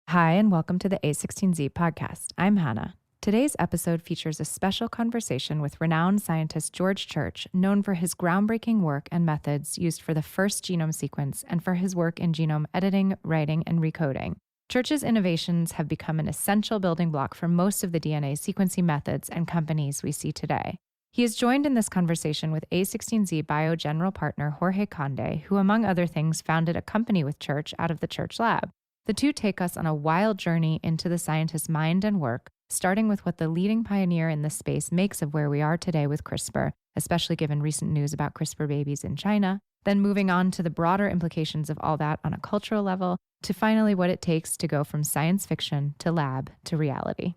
Hi, and welcome to the a16z podcast. I'm Hannah. Today's episode features a special conversation with renowned scientist George Church, known for his groundbreaking work and methods used for the first genome sequence and for his work in genome editing, writing, and recoding. Church's innovations have become an essential building block for most of the DNA sequencing methods and companies we see today. He is joined in this conversation with a16z Bio general partner Jorge Conde, who, among other things, founded a company with Church out of the Church lab. The two take us on a wild journey into the scientist's mind and work, starting with what the leading pioneer in this space makes of where we are today with CRISPR, especially given recent news about CRISPR babies in China, then moving on to the broader implications of all that on a cultural level, to finally what it takes to go from science fiction to lab to reality.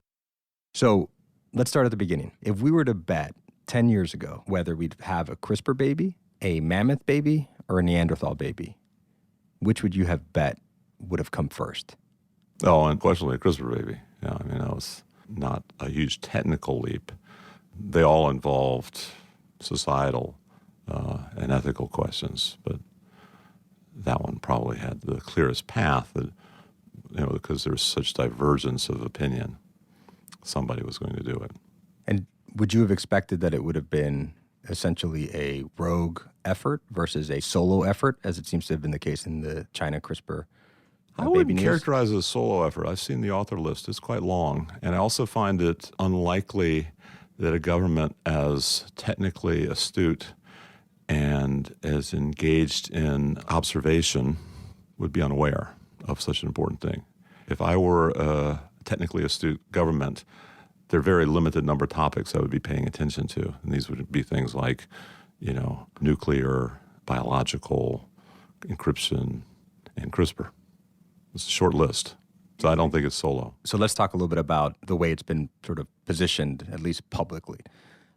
So let's start at the beginning. If we were to bet 10 years ago whether we'd have a CRISPR baby, a mammoth baby, or a Neanderthal baby, which would you have bet would have come first? Oh, unquestionably a CRISPR baby. Yeah, I mean, that was not a huge technical leap. They all involved societal and ethical questions, but that one probably had the clearest path that, because there's such divergence of opinion, somebody was going to do it. And would you have expected that it would have been essentially a rogue effort versus a solo effort, as it seems to have been the case in the China CRISPR I wouldn't characterize it as a solo effort. I've seen the author list. It's quite long. And I also find it unlikely that a government as technically astute and as engaged in observation would be unaware of such an important thing. If I were a technically astute government, there are very limited number of topics I would be paying attention to. And these would be things like, nuclear, biological, encryption, and CRISPR. It's a short list, so I don't think it's solo. So let's talk a little bit about the way it's been sort of positioned, at least publicly.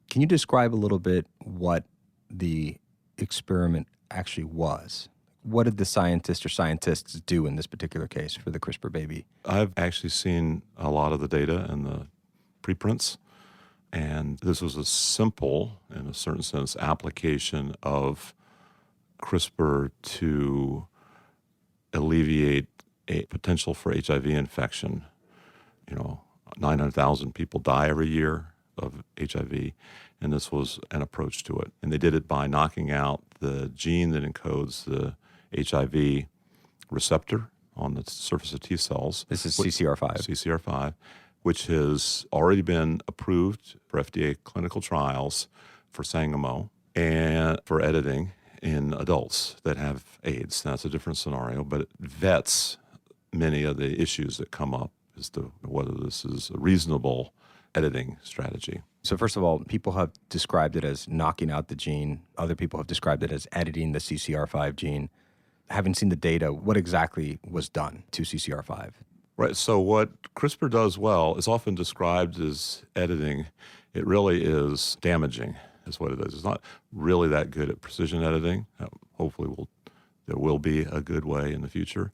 Can you describe a little bit what the experiment actually was? What did the scientist or scientists do in this particular case for the CRISPR baby? I've actually seen a lot of the data and the preprints, and this was a simple, in a certain sense, application of CRISPR to alleviate a potential for HIV infection. 900,000 people die every year of HIV, and this was an approach to it. And they did it by knocking out the gene that encodes the HIV receptor on the surface of T cells. This is CCR5. CCR5, which has already been approved for FDA clinical trials for Sangamo and for editing in adults that have AIDS. That's a different scenario, but it vets many of the issues that come up as to whether this is a reasonable editing strategy. So first of all, people have described it as knocking out the gene. Other people have described it as editing the CCR5 gene. Having seen the data, what exactly was done to CCR5? Right. So what CRISPR does well is often described as editing. It really is damaging, is what it is. It's not really that good at precision editing. Hopefully there will be a good way in the future.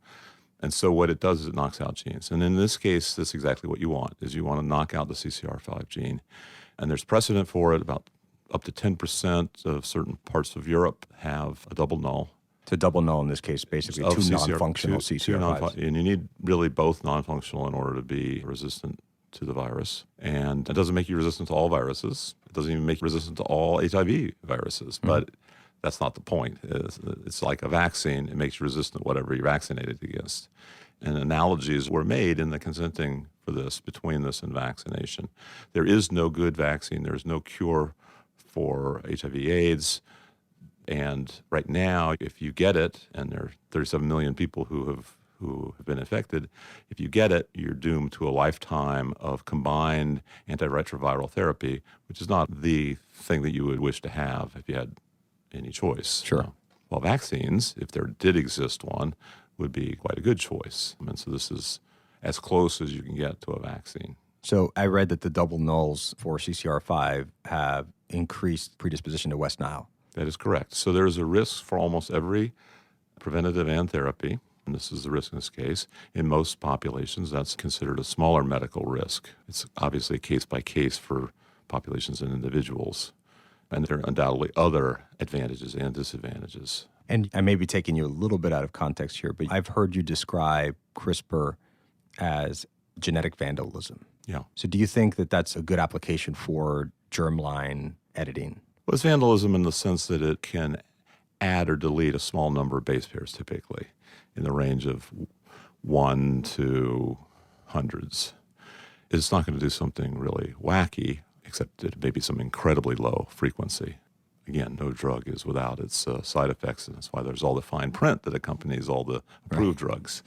And so what it does is it knocks out genes. And in this case, that's exactly what you want, is you want to knock out the CCR5 gene. And there's precedent for it. About up to 10% of certain parts of Europe have a double null. To double null in this case, basically two non-functional CCR5s. And you need really both non-functional in order to be resistant to the virus. And it doesn't make you resistant to all viruses. It doesn't even make you resistant to all HIV viruses. But that's not the point. It's like a vaccine. It makes you resistant to whatever you're vaccinated against. And analogies were made in the consenting for this, between this and vaccination. There is no good vaccine. There is no cure for HIV/AIDS. And right now, if you get it, and there are 37 million people who have been infected, if you get it, you're doomed to a lifetime of combined antiretroviral therapy, which is not the thing that you would wish to have if you had any choice. Sure. While vaccines, if there did exist one, would be quite a good choice. And so this is as close as you can get to a vaccine. So I read that the double nulls for CCR5 have increased predisposition to West Nile. That is correct. So there is a risk for almost every preventative and therapy, and this is the risk in this case. In most populations, that's considered a smaller medical risk. It's obviously case by case for populations and individuals. And there are undoubtedly other advantages and disadvantages. And I may be taking you a little bit out of context here, but I've heard you describe CRISPR as genetic vandalism. Yeah. So do you think that that's a good application for germline editing? Well, it's vandalism in the sense that it can add or delete a small number of base pairs, typically in the range of 1 to hundreds. It's not going to do something really wacky, except it may be some incredibly low frequency. Again, no drug is without its side effects, and that's why there's all the fine print that accompanies all the approved drugs.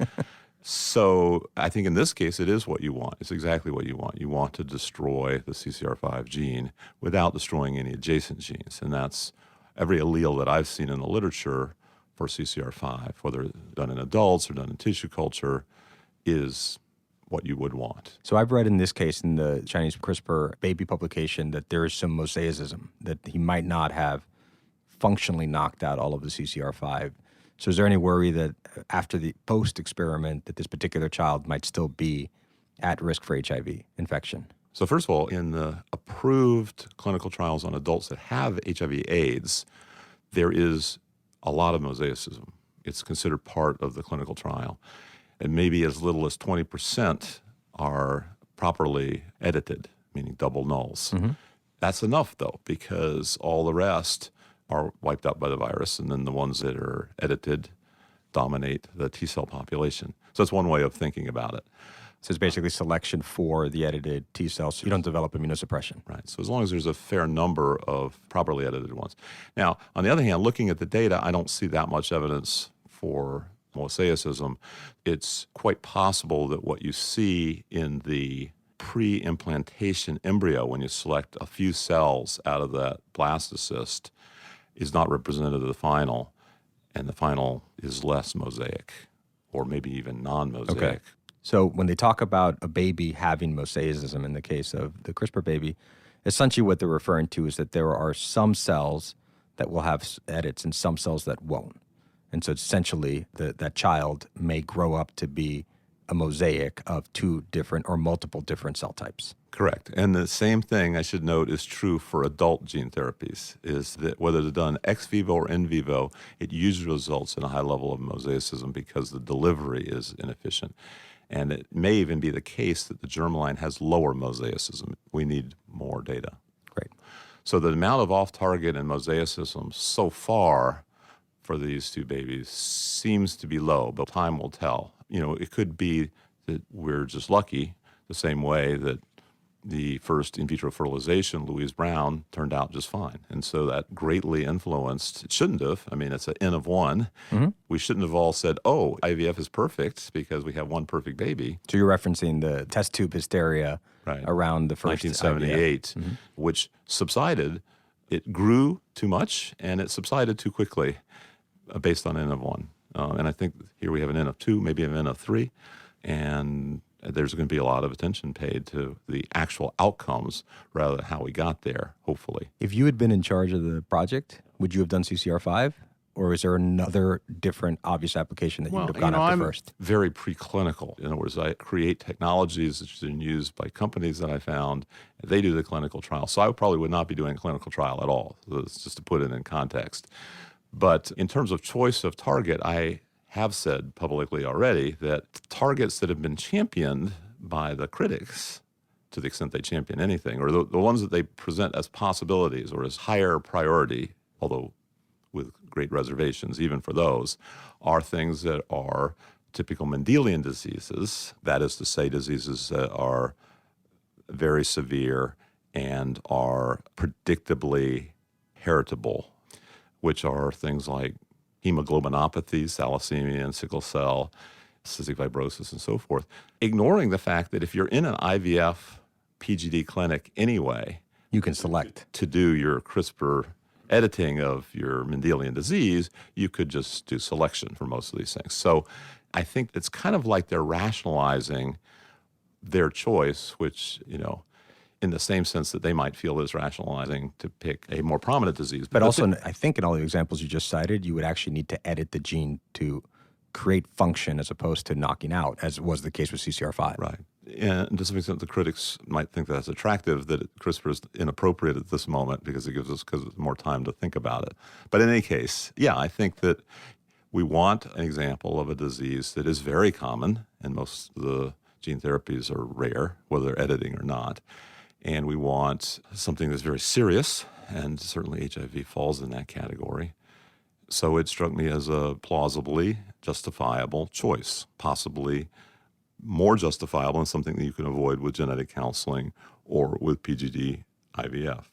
So I think in this case, it is what you want. It's exactly what you want. You want to destroy the CCR5 gene without destroying any adjacent genes. And that's every allele that I've seen in the literature for CCR5, whether done in adults or done in tissue culture, is what you would want. So I've read in this case in the Chinese CRISPR baby publication that there is some mosaicism, that he might not have functionally knocked out all of the CCR5. So is there any worry that after the post-experiment that this particular child might still be at risk for HIV infection? So first of all, in the approved clinical trials on adults that have HIV/AIDS, there is a lot of mosaicism. It's considered part of the clinical trial. And maybe as little as 20% are properly edited, meaning double nulls. Mm-hmm. That's enough, though, because all the rest are wiped out by the virus, and then the ones that are edited dominate the T cell population. So that's one way of thinking about it. So it's basically selection for the edited T cells, so you don't develop immunosuppression. Right. So as long as there's a fair number of properly edited ones. Now, on the other hand, looking at the data, I don't see that much evidence for mosaicism. It's quite possible that what you see in the pre-implantation embryo, when you select a few cells out of that blastocyst, is not representative of the final, and the final is less mosaic, or maybe even non-mosaic. Okay. So when they talk about a baby having mosaicism in the case of the CRISPR baby, essentially what they're referring to is that there are some cells that will have edits and some cells that won't. And so essentially that child may grow up to be a mosaic of two different or multiple different cell types. Correct. And the same thing I should note is true for adult gene therapies, is that whether they're done ex vivo or in vivo, it usually results in a high level of mosaicism because the delivery is inefficient. And it may even be the case that the germline has lower mosaicism. We need more data. Great. So the amount of off-target and mosaicism so far for these two babies seems to be low, but time will tell. You know, it could be that we're just lucky, the same way that the first in vitro fertilization, Louise Brown, turned out just fine. And so that greatly influenced, it shouldn't have. I mean, it's an N of one. Mm-hmm. We shouldn't have all said, oh, IVF is perfect because we have one perfect baby. So you're referencing the test tube hysteria around the first 1978, which subsided. It grew too much and it subsided too quickly based on N of one. And I think here we have an N of two, maybe an N of three. And there's going to be a lot of attention paid to the actual outcomes rather than how we got there, hopefully. If you had been in charge of the project, would you have done CCR5? Or is there another different obvious application that you would have gone after first? I'm very preclinical. In other words, I create technologies that are used by companies that I found. They do the clinical trial. So I probably would not be doing a clinical trial at all. So it's just to put it in context. But in terms of choice of target, I have said publicly already that targets that have been championed by the critics, to the extent they champion anything, or the ones that they present as possibilities or as higher priority, although with great reservations even for those, are things that are typical Mendelian diseases, that is to say diseases that are very severe and are predictably heritable, which are things like hemoglobinopathies, thalassemia and sickle cell, cystic fibrosis, and so forth. Ignoring the fact that if you're in an IVF PGD clinic anyway, you can select to do your CRISPR editing of your Mendelian disease, you could just do selection for most of these things. So I think it's kind of like they're rationalizing their choice, which, you know, in the same sense that they might feel is rationalizing to pick a more prominent disease. But also, I think in all the examples you just cited, you would actually need to edit the gene to create function as opposed to knocking out, as was the case with CCR5. Right. And to some extent, the critics might think that's attractive, that CRISPR is inappropriate at this moment because it gives us more time to think about it. But in any case, yeah, I think that we want an example of a disease that is very common in most of the Gene therapies are rare, whether they're editing or not. And we want something that's very serious, and certainly HIV falls in that category. So it struck me as a plausibly justifiable choice, possibly more justifiable and something that you can avoid with genetic counseling or with PGD IVF,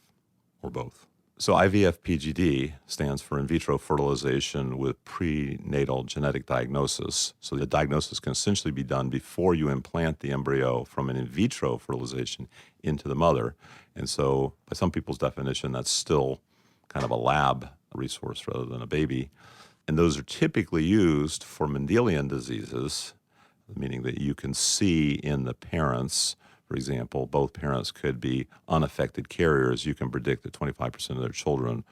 or both. So IVF PGD stands for in vitro fertilization with prenatal genetic diagnosis. So the diagnosis can essentially be done before you implant the embryo from an in vitro fertilization into the mother. And so by some people's definition, that's still kind of a lab resource rather than a baby. And those are typically used for Mendelian diseases, meaning that you can see in the parents, for example, both parents could be unaffected carriers. You can predict that 25% of their children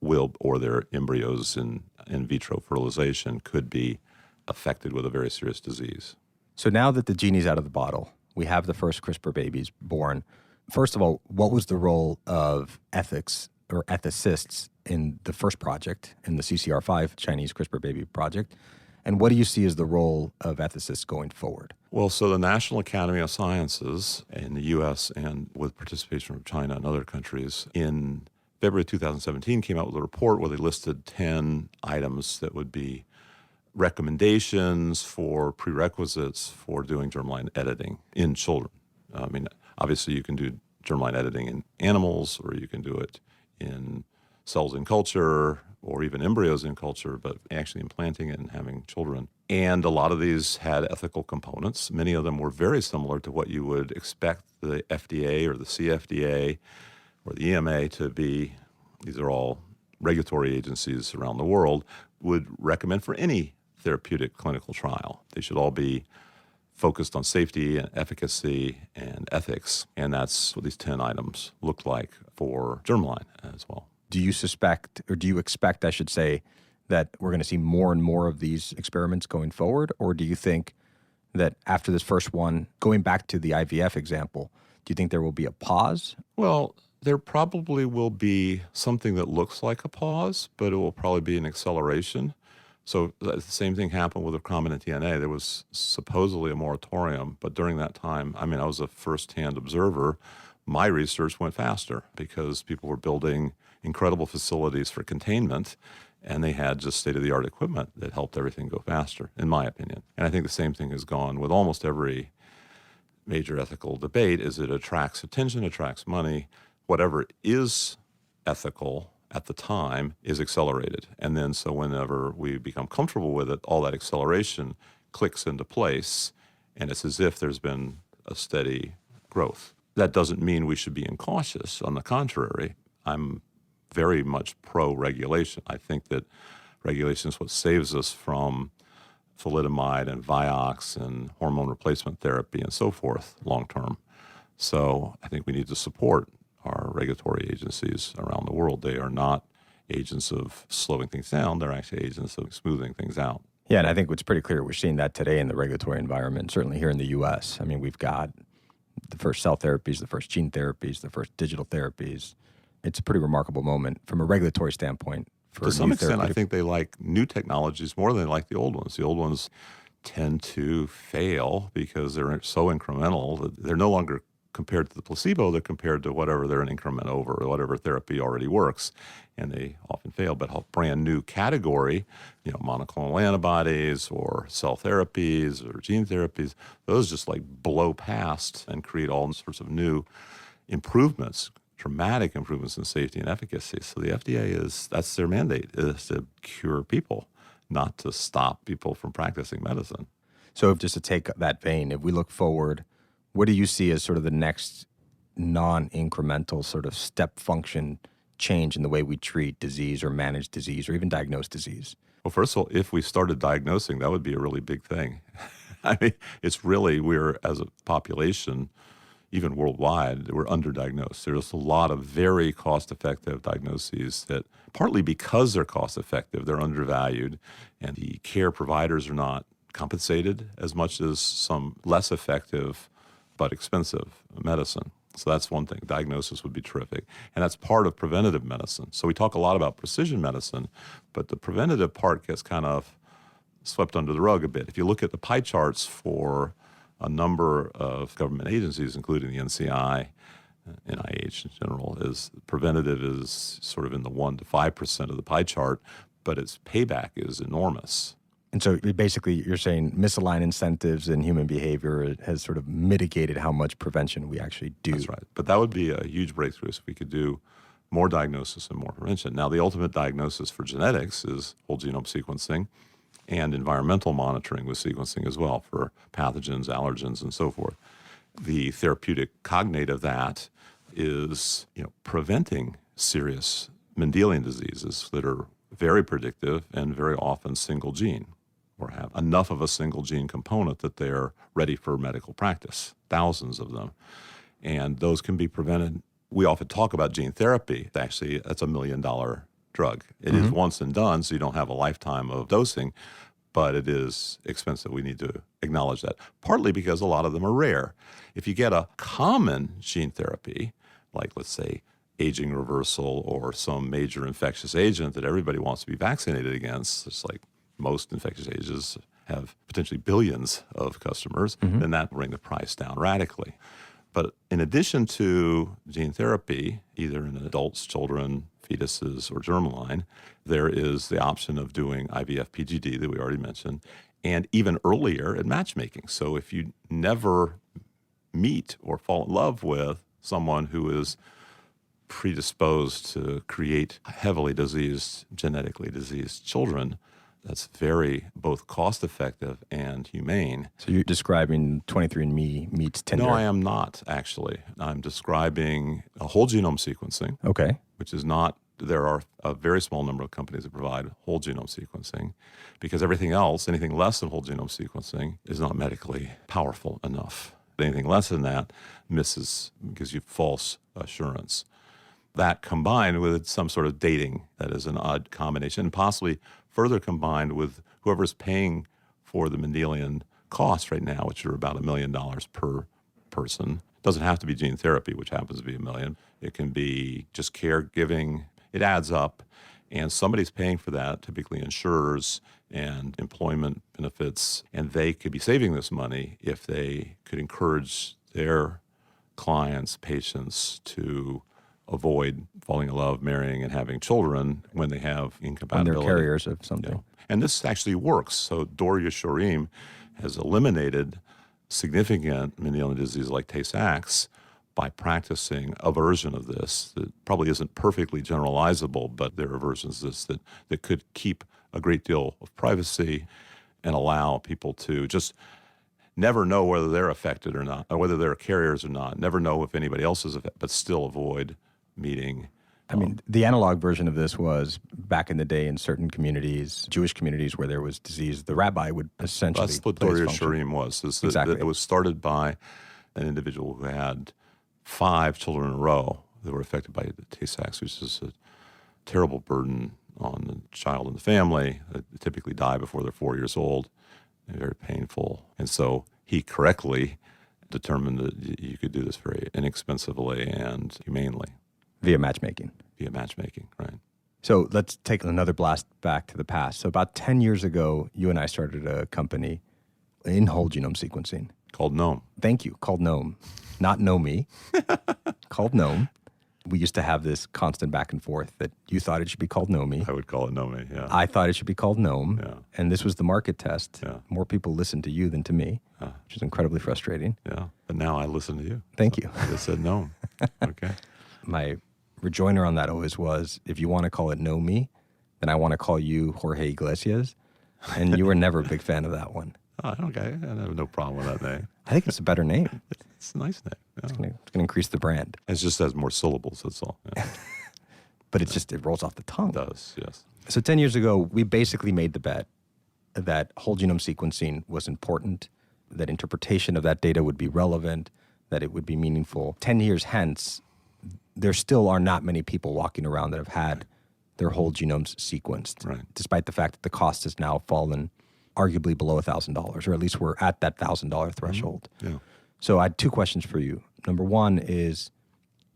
will, or their embryos in vitro fertilization could be affected with a very serious disease. So now that the genie's out of the bottle, we have the first CRISPR babies born. First of all, what was the role of ethics or ethicists in the first project, in the CCR5 Chinese CRISPR baby project? And what do you see as the role of ethicists going forward? Well, so the National Academy of Sciences in the U.S. and with participation from China and other countries in February 2017 came out with a report where they listed 10 items that would be recommendations for prerequisites for doing germline editing in children. I mean, obviously you can do germline editing in animals, or you can do it in cells in culture, or even embryos in culture, but actually implanting it and having children. And a lot of these had ethical components. Many of them were very similar to what you would expect the FDA or the CFDA or the EMA to be. These are all regulatory agencies around the world would recommend for any therapeutic clinical trial. They should all be focused on safety and efficacy and ethics. And that's what these 10 items look like for germline as well. Do you suspect, or do you expect, I should say, that we're going to see more and more of these experiments going forward? Or do you think that after this first one, going back to the IVF example, do you think there will be a pause? Well, there probably will be something that looks like a pause, but it will probably be an acceleration. So the same thing happened with recombinant DNA. There was supposedly a moratorium, but during that time, I mean, I was a first-hand observer. My research went faster because people were building incredible facilities for containment, and they had just state-of-the-art equipment that helped everything go faster, in my opinion. And I think the same thing has gone with almost every major ethical debate, is it attracts attention, attracts money. Whatever is ethical at the time is accelerated. And then so whenever we become comfortable with it, all that acceleration clicks into place, and it's as if there's been a steady growth. That doesn't mean we should be incautious. On the contrary, I'm very much pro-regulation. I think that regulation is what saves us from thalidomide and Vioxx and hormone replacement therapy and so forth long term. So I think we need to support our regulatory agencies around the world. They are not agents of slowing things down. They're actually agents of smoothing things out. Yeah, and I think it's pretty clear we're seeing that today in the regulatory environment, certainly here in the U.S. I mean, we've got the first cell therapies, the first gene therapies, the first digital therapies. It's a pretty remarkable moment from a regulatory standpoint. To some extent, I think they like new technologies more than they like the old ones. The old ones tend to fail because they're so incremental that they're no longer compared to the placebo. They're compared to whatever they're an increment over, or whatever therapy already works, and they often fail. But a brand new category, monoclonal antibodies or cell therapies or gene therapies, those just like blow past and create all sorts of new improvements, dramatic improvements in safety and efficacy. So the FDA that's their mandate, is to cure people, not to stop people from practicing medicine. So just to take that vein, if we look forward, what do you see as sort of the next non-incremental sort of step function change in the way we treat disease or manage disease or even diagnose disease? Well, first of all, if we started diagnosing, that would be a really big thing. I mean, it's really, we're, as a population, even worldwide, we're underdiagnosed. There's a lot of very cost-effective diagnoses that, partly because they're cost-effective, they're undervalued, and the care providers are not compensated as much as some less effective but expensive medicine. So that's one thing. Diagnosis would be terrific. And that's part of preventative medicine. So we talk a lot about precision medicine, but the preventative part gets kind of swept under the rug a bit. If you look at the pie charts for a number of government agencies, including the NCI, NIH in general, is preventative is sort of in the 1 to 5% of the pie chart, but its payback is enormous. And so basically you're saying misaligned incentives and human behavior has sort of mitigated how much prevention we actually do. That's right. But that would be a huge breakthrough if we could do more diagnosis and more prevention. Now, the ultimate diagnosis for genetics is whole genome sequencing and environmental monitoring with sequencing as well for pathogens, allergens, and so forth. The therapeutic cognate of that is, preventing serious Mendelian diseases that are very predictive and very often single gene, or have enough of a single gene component that they're ready for medical practice, thousands of them. And those can be prevented. We often talk about gene therapy. Actually, that's $1 million drug. It is once and done, so you don't have a lifetime of dosing, but it is expensive. We need to acknowledge that, partly because a lot of them are rare. If you get a common gene therapy, like let's say aging reversal or some major infectious agent that everybody wants to be vaccinated against, it's like most infectious agents have potentially billions of customers, then that will bring the price down radically. But in addition to gene therapy, either in adults, children, fetuses, or germline, there is the option of doing IVF PGD that we already mentioned, and even earlier at matchmaking. So if you never meet or fall in love with someone who is predisposed to create heavily diseased, genetically diseased children, that's very both cost-effective and humane. So you're describing 23andMe meets Tinder? No, I am not, actually. I'm describing a whole genome sequencing, Okay. which is not, there are a very small number of companies that provide whole genome sequencing, because everything else, anything less than whole genome sequencing, is not medically powerful enough. Anything less than that gives you false assurance. That combined with some sort of dating, that is an odd combination, and possibly further combined with whoever's paying for the Mendelian costs right now, which are about $1 million per person. It doesn't have to be gene therapy, which happens to be $1 million. It can be just caregiving. It adds up, and somebody's paying for that, typically insurers and employment benefits, and they could be saving this money if they could encourage their clients, patients to avoid falling in love, marrying, and having children when they have incompatibility. When they're carriers of something. And this actually works. So Dor Yeshorim has eliminated significant Mendelian disease like Tay-Sachs by practicing a version of this that probably isn't perfectly generalizable, but there are versions of this that could keep a great deal of privacy and allow people to just never know whether they're affected or not, or whether they're carriers or not, never know if anybody else is affected, but still avoid meeting. I mean, the analog version of this was back in the day in certain communities, Jewish communities where there was disease, the rabbi would essentially That's what Dor Yeshorim was. Exactly. It was started by an individual who had 5 children in a row that were affected by Tay-Sachs, which is a terrible burden on the child and the family. They typically die before they're 4 years old. They're very painful. And so he correctly determined that you could do this very inexpensively and humanely. Via matchmaking. Via matchmaking, right. So let's take another blast back to the past. So about 10 years ago, you and I started a company in whole genome sequencing. Called Genome. Thank you. Called Genome. Not Know Me. Called Genome. We used to have this constant back and forth that you thought it should be called Know Me. I would call it Genome, yeah. I thought it should be called Genome. Yeah. And this was the market test. Yeah. More people listened to you than to me, which is incredibly frustrating. Yeah. But now I listen to you. Thank you. I said Genome. Okay. My rejoinder on that always was, if you want to call it Know Me, then I want to call you Jorge Iglesias. And you were never a big fan of that one. Oh, okay. I have no problem with that name. I think it's a better name. It's a nice name. Yeah. It's going to increase the brand. It just has more syllables, that's all. Yeah. But it rolls off the tongue. It does, yes. So 10 years ago, we basically made the bet that whole genome sequencing was important, that interpretation of that data would be relevant, that it would be meaningful. 10 years hence, there still are not many people walking around that have had their whole genomes sequenced, Right. despite the fact that the cost has now fallen arguably below $1,000, or at least we're at that $1,000 threshold. Yeah. So I had 2 questions for you. Number one is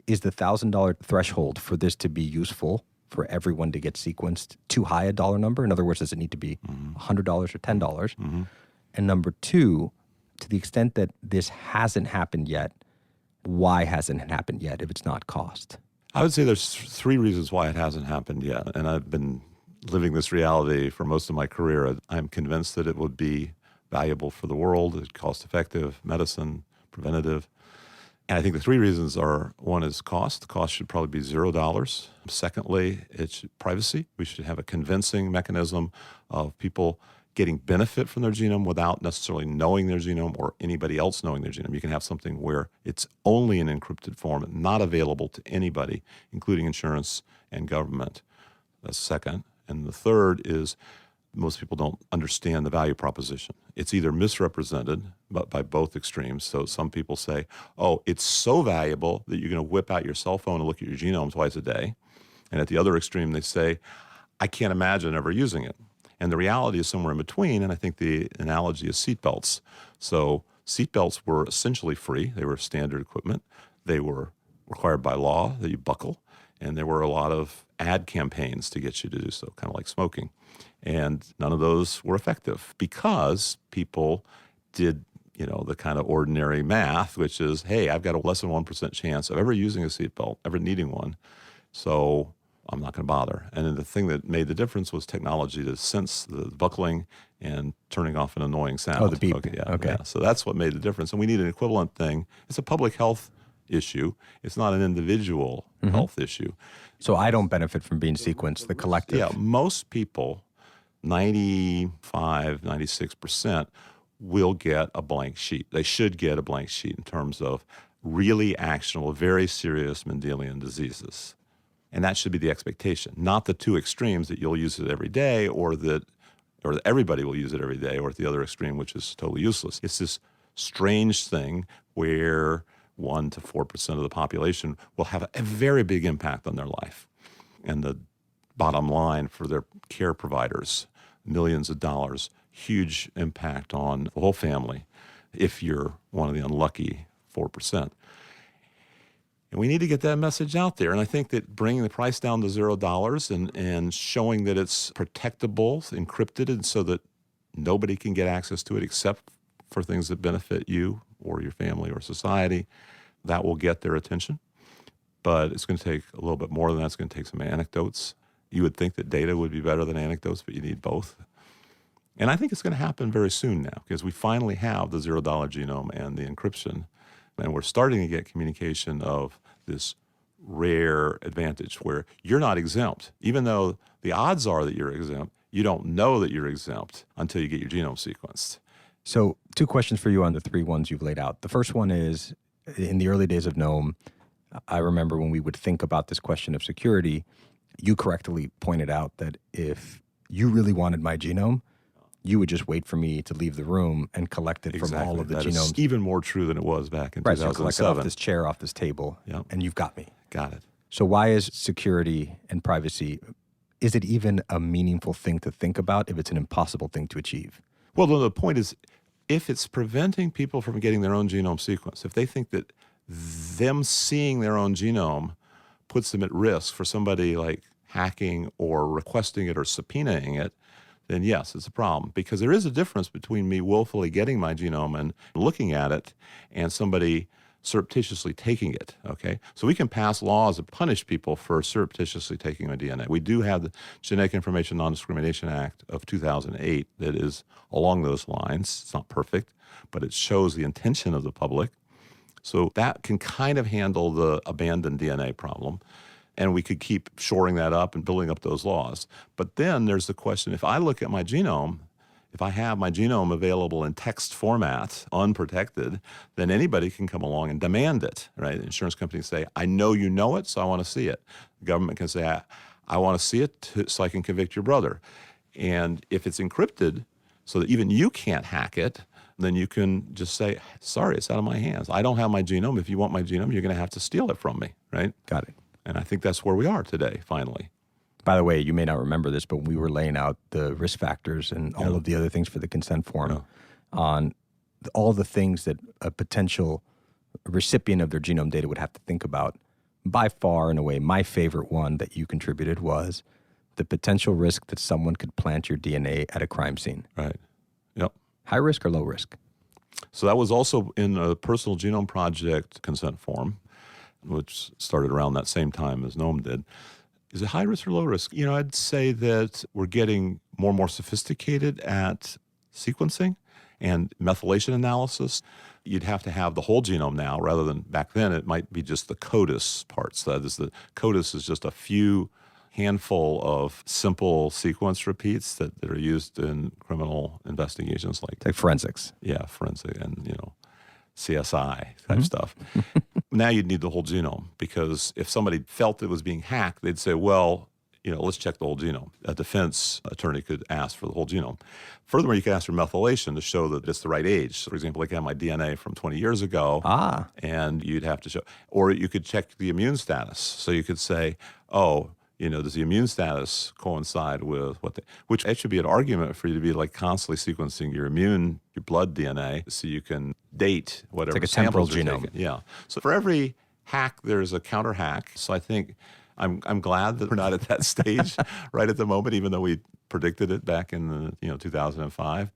the $1,000 threshold for this to be useful for everyone to get sequenced too high a dollar number? In other words, does it need to be $100 or $10? And number two, to the extent that this hasn't happened yet, why hasn't it happened yet if it's not cost? I would say there's three reasons why it hasn't happened yet. And I've been living this reality for most of my career. I'm convinced that it would be valuable for the world, it's cost-effective, medicine, preventative. And I think the three reasons are, one is cost. The cost should probably be $0. Secondly, it's privacy. We should have a convincing mechanism of people getting benefit from their genome without necessarily knowing their genome or anybody else knowing their genome. You can have something where it's only in encrypted form, not available to anybody, including insurance and government. That's second. And the third is most people don't understand the value proposition. It's either misrepresented by both extremes. So some people say, oh, it's so valuable that you're going to whip out your cell phone and look at your genome twice a day. And at the other extreme, they say, I can't imagine ever using it. And the reality is somewhere in between, and I think the analogy is seatbelts. So seatbelts were essentially free. They were standard equipment. They were required by law that you buckle, and there were a lot of ad campaigns to get you to do so, kind of like smoking. And none of those were effective because people did, the kind of ordinary math, which is, hey, I've got a less than 1% chance of ever using a seatbelt, ever needing one. So I'm not going to bother. And then the thing that made the difference was technology to sense the buckling and turning off an annoying sound. Oh, the beep. Okay. Okay. So that's what made the difference. And we need an equivalent thing. It's a public health issue. It's not an individual health issue. So I don't benefit from being sequenced, the collective. Yeah, most people, 95, 96%, will get a blank sheet. They should get a blank sheet in terms of really actionable, very serious Mendelian diseases. And that should be the expectation, not the two extremes that you'll use it every day or that everybody will use it every day, or at the other extreme, which is totally useless. It's this strange thing where 1 to 4% of the population will have a very big impact on their life. And the bottom line for their care providers, millions of dollars, huge impact on the whole family if you're one of the unlucky 4%. And we need to get that message out there. And I think that bringing the price down to $0 and showing that it's protectable, encrypted, and so that nobody can get access to it except for things that benefit you or your family or society, that will get their attention. But it's going to take a little bit more than that. It's going to take some anecdotes. You would think that data would be better than anecdotes, but you need both. And I think it's going to happen very soon now because we finally have the $0 genome and the encryption. And we're starting to get communication of this rare advantage where you're not exempt. Even though the odds are that you're exempt, you don't know that you're exempt until you get your genome sequenced. So 2 questions for you on the 3 ones you've laid out. The first one is, in the early days of Genome, I remember when we would think about this question of security, you correctly pointed out that if you really wanted my genome, you would just wait for me to leave the room and collect it from all of the that genomes. Is even more true than it was back in 2007. So collect it off this chair, off this table, and you've got me. Got it. So why is security and privacy, is it even a meaningful thing to think about if it's an impossible thing to achieve? Well, the point is, if it's preventing people from getting their own genome sequence, if they think that them seeing their own genome puts them at risk for somebody like hacking or requesting it or subpoenaing it, then yes, it's a problem. Because there is a difference between me willfully getting my genome and looking at it and somebody surreptitiously taking it, okay? So we can pass laws that punish people for surreptitiously taking my DNA. We do have the Genetic Information Non-Discrimination Act of 2008 that is along those lines. It's not perfect, but it shows the intention of the public. So that can kind of handle the abandoned DNA problem. And we could keep shoring that up and building up those laws. But then there's the question, if I look at my genome, if I have my genome available in text format, unprotected, then anybody can come along and demand it, right? Insurance companies say, I know you know it, so I want to see it. The government can say, I want to see it so I can convict your brother. And if it's encrypted so that even you can't hack it, then you can just say, sorry, it's out of my hands. I don't have my genome. If you want my genome, you're going to have to steal it from me, right? Got it. And I think that's where we are today, finally. By the way, you may not remember this, but we were laying out the risk factors and all of the other things for the consent form on all the things that a potential recipient of their genome data would have to think about. By far, in a way, my favorite one that you contributed was the potential risk that someone could plant your DNA at a crime scene. Right. Yep. High risk or low risk? So that was also in a personal genome project consent form, which started around that same time as Genome did. Is it high risk or low risk? I'd say that we're getting more and more sophisticated at sequencing and methylation analysis. You'd have to have the whole genome now rather than back then it might be just the CODIS parts. That is, the CODIS is just a few handful of simple sequence repeats that are used in criminal investigations like forensics. Yeah, forensic and, CSI type stuff. Now you'd need the whole genome because if somebody felt it was being hacked, they'd say, well, let's check the whole genome. A defense attorney could ask for the whole genome. Furthermore, you can ask for methylation to show that it's the right age. So for example, I can have my DNA from 20 years ago, and you'd have to show, or you could check the immune status. So you could say, does the immune status coincide with which it should be an argument for you to be like constantly sequencing your blood DNA so you can date whatever it's like a temporal genome. Taken. Yeah. So for every hack, there's a counter hack. So I think I'm glad that we're not at that stage right at the moment, even though we predicted it back in 2005.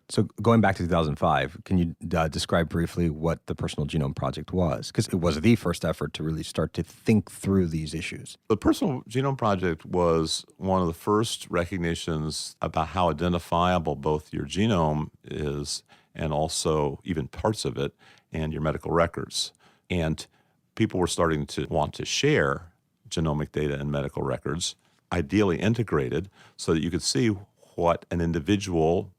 So going back to 2005, can you describe briefly what the Personal Genome Project was? Because it was the first effort to really start to think through these issues. The Personal Genome Project was one of the first recognitions about how identifiable both your genome is and also even parts of it and your medical records. And people were starting to want to share genomic data and medical records, ideally integrated, so that you could see what an individual,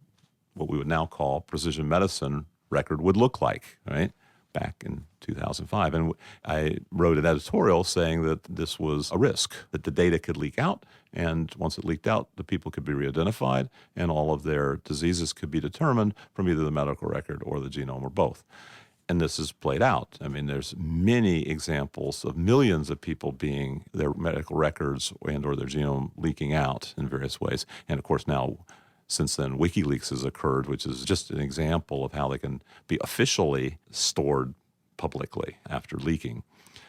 what we would now call precision medicine record, would look like, right, back in 2005. And I wrote an editorial saying that this was a risk, that the data could leak out, and once it leaked out, the people could be re-identified, and all of their diseases could be determined from either the medical record or the genome or both. And this is played out. I mean, there's many examples of millions of people being their medical records and or their genome leaking out in various ways. And of course now, since then, WikiLeaks has occurred, which is just an example of how they can be officially stored publicly after leaking.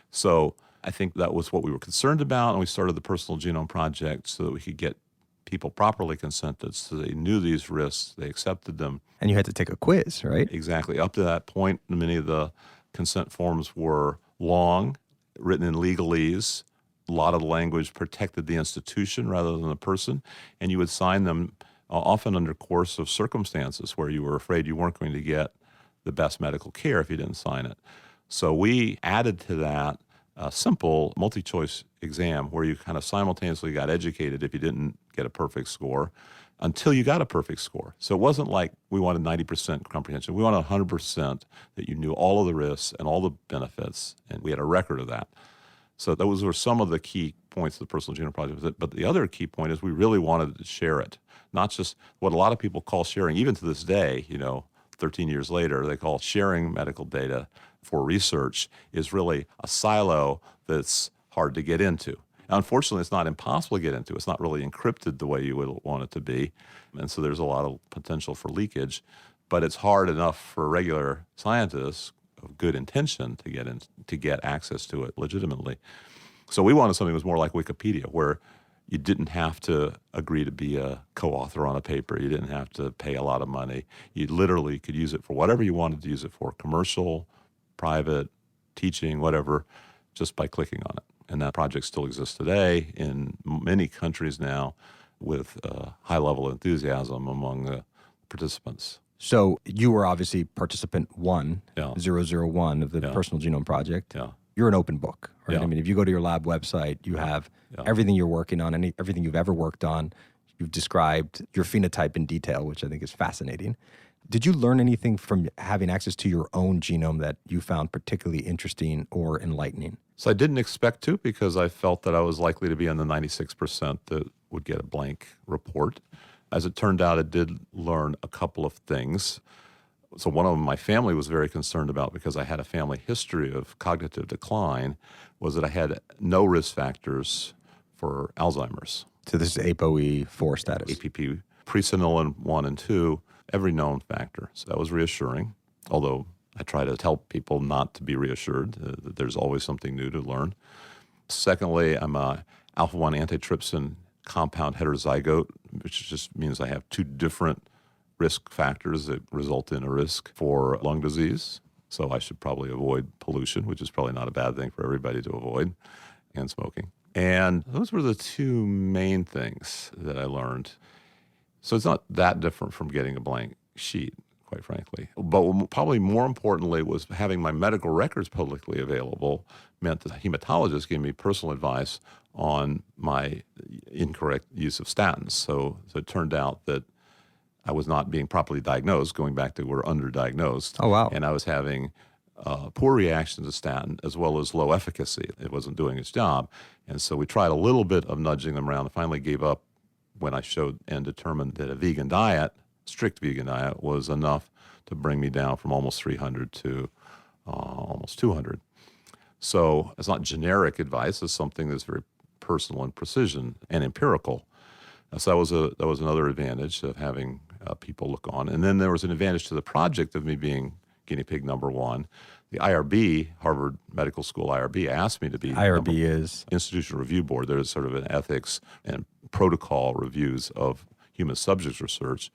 So I think that was what we were concerned about, and we started the Personal Genome Project so that we could get people properly consented, so they knew these risks, they accepted them. And you had to take a quiz, right? Exactly. Up to that point, many of the consent forms were long, written in legalese. A lot of the language protected the institution rather than the person, and you would sign them often under coercive circumstances where you were afraid you weren't going to get the best medical care if you didn't sign it. So we added to that a simple multi-choice exam where you kind of simultaneously got educated if you didn't get a perfect score until you got a perfect score. So it wasn't like we wanted 90% comprehension. We wanted 100% that you knew all of the risks and all the benefits, and we had a record of that. So those were some of the key points of the Personal Genome Project. But the other key point is we really wanted to share it, not just what a lot of people call sharing, even to this day, 13 years later, they call sharing medical data for research is really a silo that's hard to get into. Now, unfortunately, it's not impossible to get into. It's not really encrypted the way you would want it to be. And so there's a lot of potential for leakage. But it's hard enough for regular scientists of good intention to get access to it legitimately. So we wanted something that was more like Wikipedia, where you didn't have to agree to be a co-author on a paper. You didn't have to pay a lot of money. You literally could use it for whatever you wanted to use it for, commercial, private, teaching, whatever, just by clicking on it. And that project still exists today in many countries now with a high level of enthusiasm among the participants. So you were obviously participant 001 of the Personal Genome Project. Yeah. You're an open book, right? Yeah. I mean, if you go to your lab website, you have everything you're working on, everything you've ever worked on. You've described your phenotype in detail, which I think is fascinating. Did you learn anything from having access to your own genome that you found particularly interesting or enlightening? So I didn't expect to, because I felt that I was likely to be in the 96% that would get a blank report. As it turned out, I did learn a couple of things. So one of them my family was very concerned about, because I had a family history of cognitive decline, was that I had no risk factors for Alzheimer's. So this is ApoE4 status. APP, presenilin 1 and 2, every known factor. So that was reassuring, although I try to tell people not to be reassured, that there's always something new to learn. Secondly, I'm a alpha-1 antitrypsin compound heterozygote, which just means I have two different risk factors that result in a risk for lung disease. So I should probably avoid pollution, which is probably not a bad thing for everybody to avoid, and smoking. And those were the two main things that I learned. So it's not that different from getting a blank sheet, quite frankly. But probably more importantly was having my medical records publicly available meant that hematologists gave me personal advice on my incorrect use of statins. So it turned out that I was not being properly diagnosed, going back to we're underdiagnosed. Oh, wow. And I was having poor reactions to statin as well as low efficacy. It wasn't doing its job. And so we tried a little bit of nudging them around and finally gave up when I showed and determined that a vegan diet, strict vegan diet, was enough to bring me down from almost 300 to almost 200. So it's not generic advice. It's something that's very personal and precision and empirical. So that was another advantage of having people look on. And then there was an advantage to the project of me being guinea pig number one. The IRB, Harvard Medical School IRB, asked me to be IRB is Institutional Review Board. There's sort of an ethics and protocol reviews of human subjects research.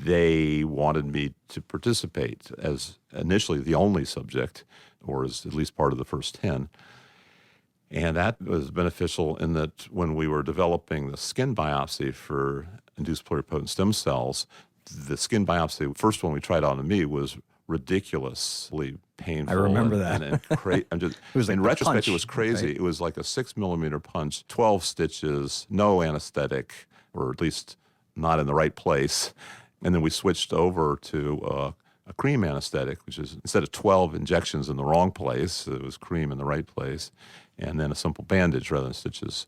They wanted me to participate as initially the only subject, or as at least part of the first 10. And that was beneficial in that when we were developing the skin biopsy for induced pluripotent stem cells, the skin biopsy, the first one we tried on me, was ridiculously painful. I remember that. It was like in retrospect, punch, it was crazy. Right? It was like a 6-millimeter punch, 12 stitches, no anesthetic, or at least not in the right place. And then we switched over to a cream anesthetic, which is instead of 12 injections in the wrong place, it was cream in the right place, and then a simple bandage rather than stitches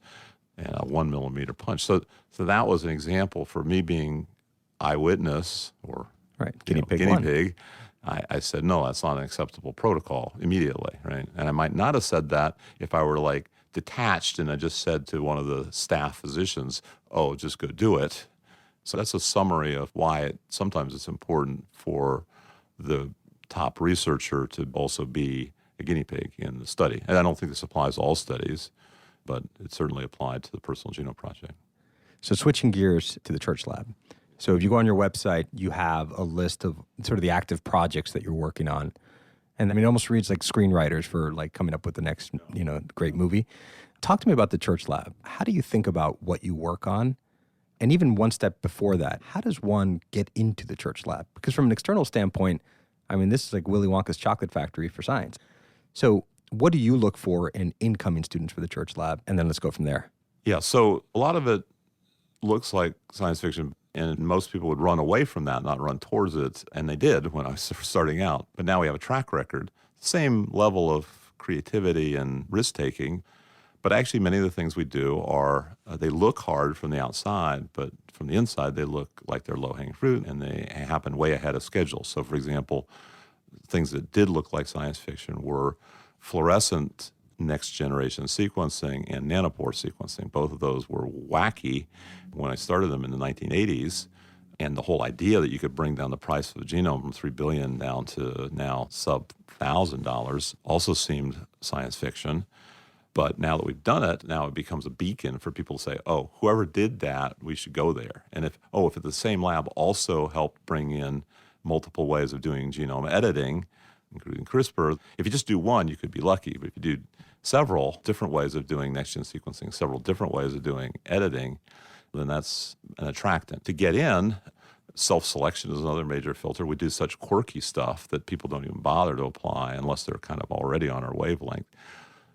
and a 1-millimeter punch. So that was an example for me being eyewitness or guinea pig. I said, no, that's not an acceptable protocol immediately, right? And I might not have said that if I were like detached and I just said to one of the staff physicians, oh, just go do it. So that's a summary of why sometimes it's important for the top researcher to also be a guinea pig in the study. And I don't think this applies to all studies, but it certainly applied to the Personal Genome Project. So switching gears to the Church Lab. So if you go on your website, you have a list of sort of the active projects that you're working on. And I mean, it almost reads like screenwriters for like coming up with the next, great movie. Talk to me about the Church Lab. How do you think about what you work on? And even one step before that, how does one get into the Church Lab? Because from an external standpoint, I mean, this is like Willy Wonka's chocolate factory for science. So what do you look for in incoming students for the Church Lab? And then let's go from there. Yeah, so a lot of it looks like science fiction, and most people would run away from that, not run towards it. And they did when I was starting out. But now we have a track record, same level of creativity and risk-taking. But actually, many of the things we do are, they look hard from the outside, but from the inside, they look like they're low-hanging fruit, and they happen way ahead of schedule. So, for example, things that did look like science fiction were fluorescent next-generation sequencing and nanopore sequencing. Both of those were wacky when I started them in the 1980s. And the whole idea that you could bring down the price of a genome from $3 billion down to now sub-$1,000 also seemed science fiction. But now that we've done it, now it becomes a beacon for people to say, oh, whoever did that, we should go there. And if the same lab also helped bring in multiple ways of doing genome editing, including CRISPR, if you just do one, you could be lucky. But if you do several different ways of doing next-gen sequencing, several different ways of doing editing, then that's an attractant. To get in, self-selection is another major filter. We do such quirky stuff that people don't even bother to apply unless they're kind of already on our wavelength.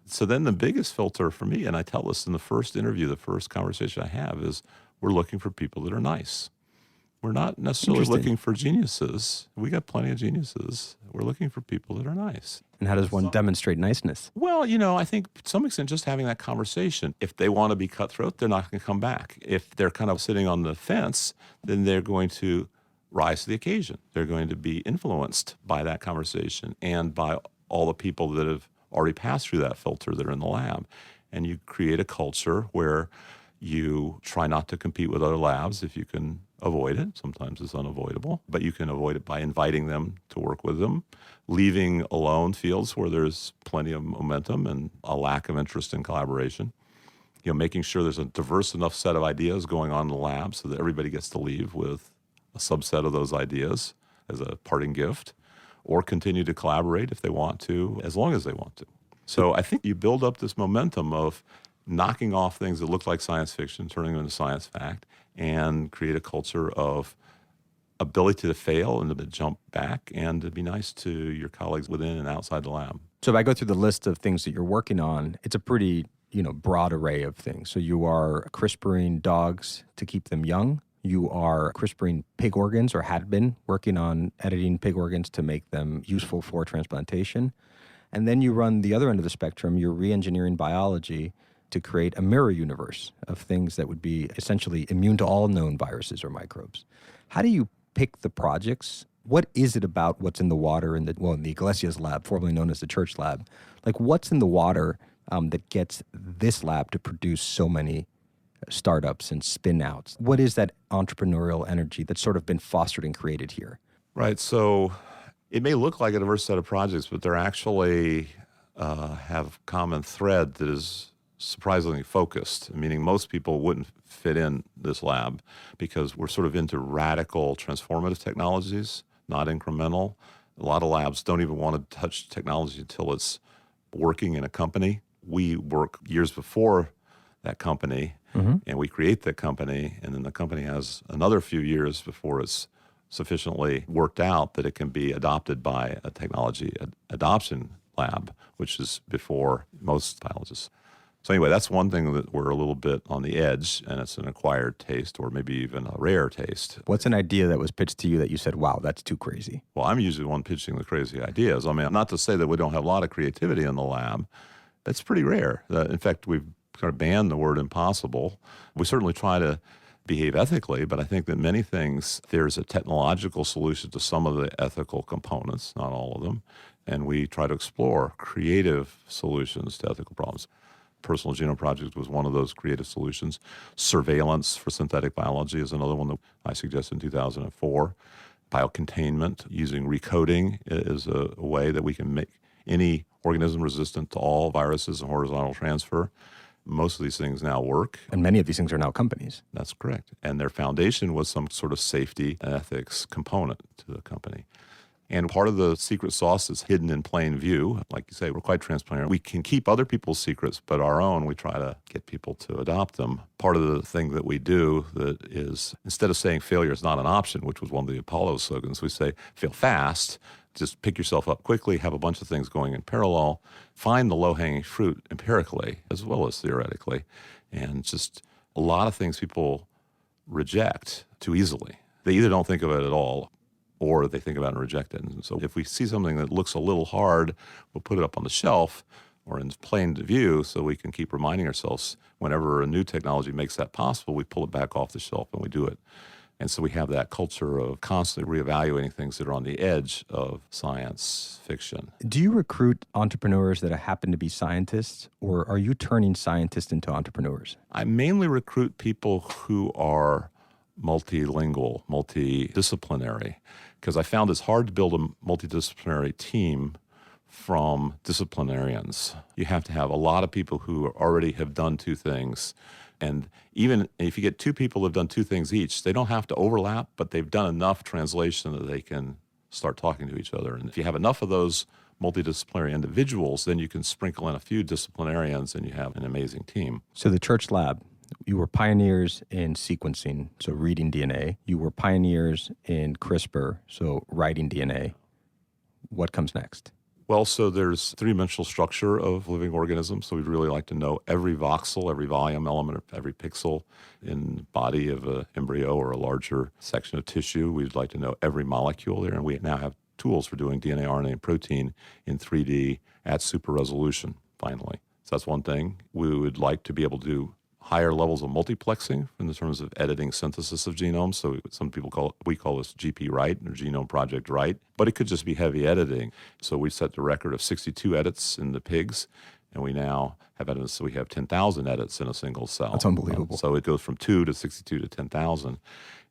So then the biggest filter for me, and I tell this in the first interview, the first conversation I have, is we're looking for people that are nice. We're not necessarily looking for geniuses. We got plenty of geniuses. We're looking for people that are nice. And how does one demonstrate niceness? Well, I think to some extent just having that conversation. If they want to be cutthroat, they're not going to come back. If they're kind of sitting on the fence, then they're going to rise to the occasion. They're going to be influenced by that conversation and by all the people that have already passed through that filter that are in the lab. And you create a culture where you try not to compete with other labs if you can avoid it. Sometimes it's unavoidable, but you can avoid it by inviting them to work with them, leaving alone fields where there's plenty of momentum and a lack of interest in collaboration. Making sure there's a diverse enough set of ideas going on in the lab so that everybody gets to leave with a subset of those ideas as a parting gift, or continue to collaborate if they want to, as long as they want to. So I think you build up this momentum of knocking off things that look like science fiction, turning them into science fact, and create a culture of ability to fail and to jump back and to be nice to your colleagues within and outside the lab. So if I go through the list of things that you're working on, it's a pretty, broad array of things. So you are CRISPRing dogs to keep them young. You are CRISPRing pig organs, or had been working on editing pig organs to make them useful for transplantation. And then you run the other end of the spectrum. You're re-engineering biology to create a mirror universe of things that would be essentially immune to all known viruses or microbes. How do you pick the projects? What is it about what's in the water in the Iglesias lab, formerly known as the church lab? Like, what's in the water that gets this lab to produce so many startups and spin outs? What is that entrepreneurial energy that's sort of been fostered and created here? Right. So it may look like a diverse set of projects, but they're actually have common thread that is surprisingly focused, meaning most people wouldn't fit in this lab because we're sort of into radical transformative technologies, not incremental. A lot of labs don't even want to touch technology until it's working in a company. We work years before that company, and we create the company, and then the company has another few years before it's sufficiently worked out that it can be adopted by a technology adoption lab, which is before most biologists. So anyway, that's one thing that we're a little bit on the edge, and it's an acquired taste or maybe even a rare taste. What's an idea that was pitched to you that you said, wow, that's too crazy? Well, I'm usually the one pitching the crazy ideas. I mean, not to say that we don't have a lot of creativity in the lab. That's pretty rare. In fact, we've kind of banned the word impossible. We certainly try to behave ethically, but I think that many things, there's a technological solution to some of the ethical components, not all of them, and we try to explore creative solutions to ethical problems. Personal Genome Project was one of those creative solutions. Surveillance for synthetic biology is another one that I suggested in 2004. Biocontainment using recoding is a way that we can make any organism resistant to all viruses and horizontal transfer. Most of these things now work. And many of these things are now companies. That's correct. And their foundation was some sort of safety and ethics component to the company. And part of the secret sauce is hidden in plain view. Like you say, we're quite transparent. We can keep other people's secrets, but our own, we try to get people to adopt them. Part of the thing that we do that is, instead of saying failure is not an option, which was one of the Apollo slogans, we say fail fast, just pick yourself up quickly, have a bunch of things going in parallel, find the low-hanging fruit empirically as well as theoretically. And just a lot of things people reject too easily. They either don't think of it at all, or they think about it and reject it. And so if we see something that looks a little hard, we'll put it up on the shelf or in plain view so we can keep reminding ourselves whenever a new technology makes that possible, we pull it back off the shelf and we do it. And so we have that culture of constantly reevaluating things that are on the edge of science fiction. Do you recruit entrepreneurs that happen to be scientists, or are you turning scientists into entrepreneurs? I mainly recruit people who are multilingual, multidisciplinary, because I found it's hard to build a multidisciplinary team from disciplinarians. You have to have a lot of people who already have done two things. And even if you get two people who have done two things each, they don't have to overlap, but they've done enough translation that they can start talking to each other. And if you have enough of those multidisciplinary individuals, then you can sprinkle in a few disciplinarians and you have an amazing team. So the church lab, you were pioneers in sequencing, so reading DNA. You were pioneers in CRISPR, so writing DNA. What comes next? Well, so there's three-dimensional structure of living organisms, so we'd really like to know every voxel, every volume element, every pixel in the body of an embryo or a larger section of tissue. We'd like to know every molecule there, and we now have tools for doing DNA, RNA, and protein in 3D at super resolution, finally. So that's one thing. We would like to be able to do higher levels of multiplexing in terms of editing synthesis of genomes. So we call this GP write or Genome Project Write, but it could just be heavy editing. So we set the record of 62 edits in the pigs, and we now have evidence so we have 10,000 edits in a single cell. That's unbelievable. So it goes from 2 to 62 to 10,000.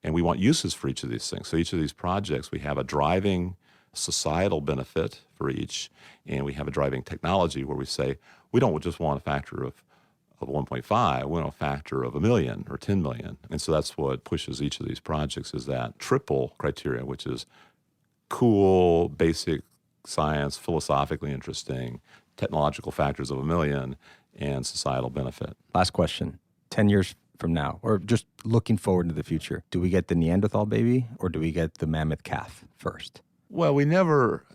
And we want uses for each of these things. So each of these projects, we have a driving societal benefit for each, and we have a driving technology where we say, we don't just want a factor of of 1.5, we want a factor of 1 million or 10 million. And so that's what pushes each of these projects is that triple criteria, which is cool, basic science, philosophically interesting, technological factors of 1 million, and societal benefit. Last question. 10 years from now, or just looking forward into the future, do we get the Neanderthal baby or do we get the mammoth calf first? Well, we never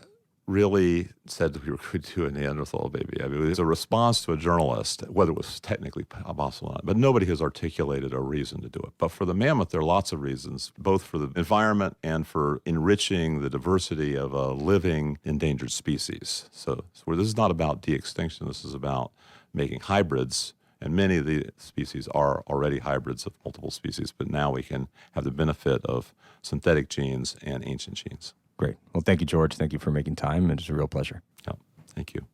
really said that we were going to do a Neanderthal baby. I mean, it was a response to a journalist, whether it was technically possible or not, but nobody has articulated a reason to do it. But for the mammoth, there are lots of reasons, both for the environment and for enriching the diversity of a living endangered species. So this is not about de-extinction. This is about making hybrids. And many of the species are already hybrids of multiple species, but now we can have the benefit of synthetic genes and ancient genes. Great. Well, thank you, George. Thank you for making time. It was a real pleasure. Yeah, thank you.